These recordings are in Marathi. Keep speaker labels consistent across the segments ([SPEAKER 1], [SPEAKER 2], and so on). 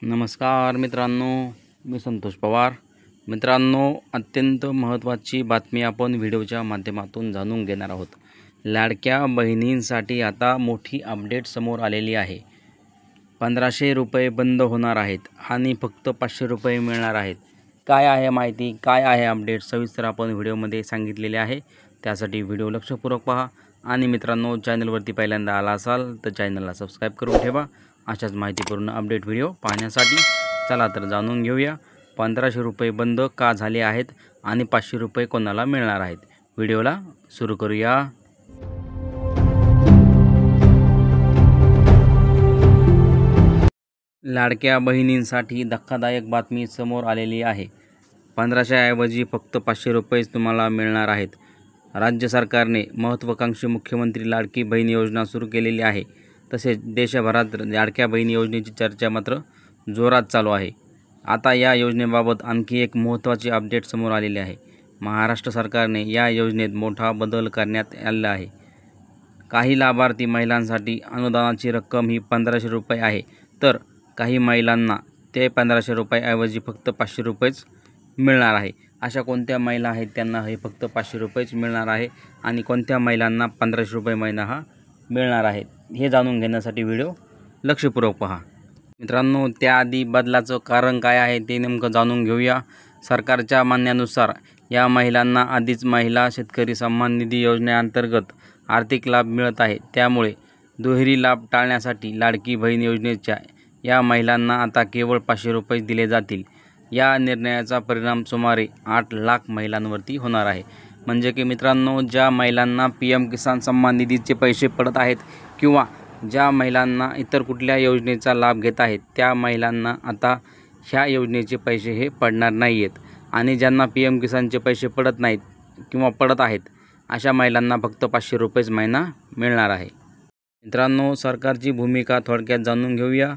[SPEAKER 1] नमस्कार मित्रांनो, मी संतोष पवार। मित्रांनो, अत्यंत महत्त्वाची बातमी आपण व्हिडिओच्या माध्यमातून जाणून घेणार आहोत। लाडक्या बहिणींसाठी आता मोठी अपडेट समोर आलेली आहे। 1500 रुपये बंद होणार आहेत आणि फक्त 500 रुपये मिळणार आहेत। काय आहे माहिती, काय आहे अपडेट, सविस्तर आपण व्हिडिओमध्ये सांगितलेले आहे। त्यासाठी व्हिडिओ लक्षपूर्वक पहा आणि मित्रांनो, चॅनलवरती पहिल्यांदा आला असाल तर चॅनलला सबस्क्राईब करून ठेवा अशाच माहितीपूर्ण अपडेट व्हिडिओ पाहण्यासाठी। चला तर जाणून घेऊया 1500 रुपये बंद का झाले आहेत आणि 500 रुपये कोणाला मिळणार आहेत। व्हिडिओला सुरू करूया। लाडक्या बहिणींसाठी धक्कादायक बातमी समोर आलेली आहे। 1500 ऐवजी फक्त 500 रुपयेच तुम्हाला मिळणार आहेत। राज्य सरकारने महत्त्वाकांक्षी मुख्यमंत्री लाडकी बहीण योजना सुरू केलेली आहे। तसेच देशभरात लाडक्या बहीण योजनेची चर्चा मात्र जोरात चालू आहे। आता या योजनेबाबत आणखी एक महत्त्वाची अपडेट समोर आलेली आहे। महाराष्ट्र सरकारने या योजनेत मोठा बदल करण्यात आला आहे। काही लाभार्थी महिलांसाठी अनुदानाची रक्कम ही 1500 रुपये आहे, तर काही महिलांना ते 1500 रुपयाऐवजी फक्त 500 रुपयेच मिळणार आहे। अशा कोणत्या महिला आहेत त्यांना हे फक्त 500 रुपयेच मिळणार आहे आणि कोणत्या महिलांना 1500 रुपये महिना हा मिळणार आहे, हे जाणून घेण्यासाठी व्हिडिओ लक्षपूर्वक पहा। मित्रांनो, त्याआधी बदलाचं कारण काय आहे ते नेमकं जाणून घेऊया। सरकारच्या म्हणण्यानुसार या महिलांना आधीच महिला शेतकरी सन्मान निधी योजनेअंतर्गत आर्थिक लाभ मिळत आहे। त्यामुळे दुहेरी लाभ टाळण्यासाठी लाडकी बहीण योजनेच्या या महिलांना आता केवळ 500 रुपये दिले जातील। या निर्णयाचा परिणाम सुमारे 8 लाख महिलांवरती होणार आहे। म्हणजे की मित्रांनो, ज्या महिलांना PM किसान सन्मान निधीचे पैसे पडत आहेत किंवा ज्या महिलांना इतर कुठल्या योजनेचा लाभ घेत आहेत त्या महिलांना आता ह्या योजनेचे पैसे हे पडणार नाही आहेत आणि ज्यांना PM किसानचे पैसे पडत नाहीत किंवा पडत आहेत अशा महिलांना फक्त 500 रुपयेच महिना मिळणार आहे। मित्रांनो, सरकारची भूमिका थोडक्यात जाणून घेऊया।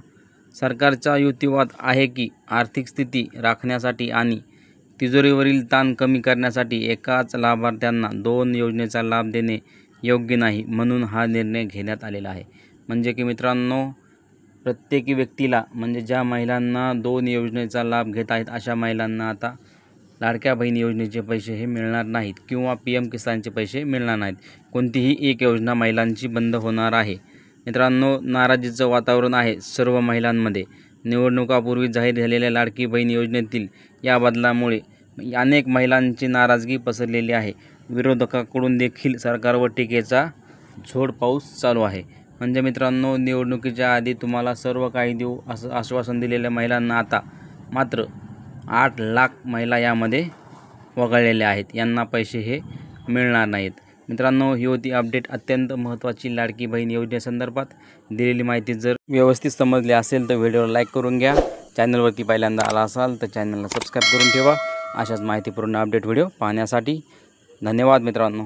[SPEAKER 1] सरकारचा युक्तिवाद आहे की आर्थिक स्थिती राखण्यासाठी आणि तिजोरीवरील ताण कमी करण्यासाठी एकाच लाभार्थ्यांना 2 योजनेचा लाभ देणे योग्य नाही, म्हणून हा निर्णय घेण्यात आलेला आहे। म्हणजे की मित्रांनो, प्रत्येक व्यक्तीला म्हणजे ज्या महिलांना 2 योजनेचा लाभ घेत आहेत अशा महिलांना आता लाडक्या बहीण योजनेचे पैसे हे मिळणार नाहीत किंवा PM किसानचे पैसे मिळणार नाहीत। कोणतीही एक योजना महिलांची बंद होणार आहे। मित्रांनो, नाराजीचं वातावरण आहे सर्व महिलांमध्ये। निवडणुकापूर्वी जाहीर झालेल्या लाडकी बहीण योजनेतील या बदलामुळे अनेक महिलांची नाराजगी पसरलेली आहे। विरोधकांकडून देखील सरकारवर टीकेचा झोड पाऊस चालू आहे। म्हणजे मित्रांनो, निवडणुकीच्या आधी तुम्हाला सर्व काही देऊ असं आश्वासन दिलेल्या महिलांना आता मात्र 8 लाख महिला यामध्ये वगळलेल्या आहेत, यांना पैसे हे मिळणार नाहीत। मित्रांनो, ही होती अपडेट अत्यंत महत्त्वाची लाडकी बहीण योजनेसंदर्भात दिलेली माहिती। जर व्यवस्थित समजली असेल तर व्हिडिओला लाईक करून घ्या। चॅनलवरती पहिल्यांदा आला असाल तर चॅनलला सबस्क्राईब करून ठेवा अशाच माहितीपूर्ण अपडेट व्हिडिओ पाहण्यासाठी। धन्यवाद मित्रांनो।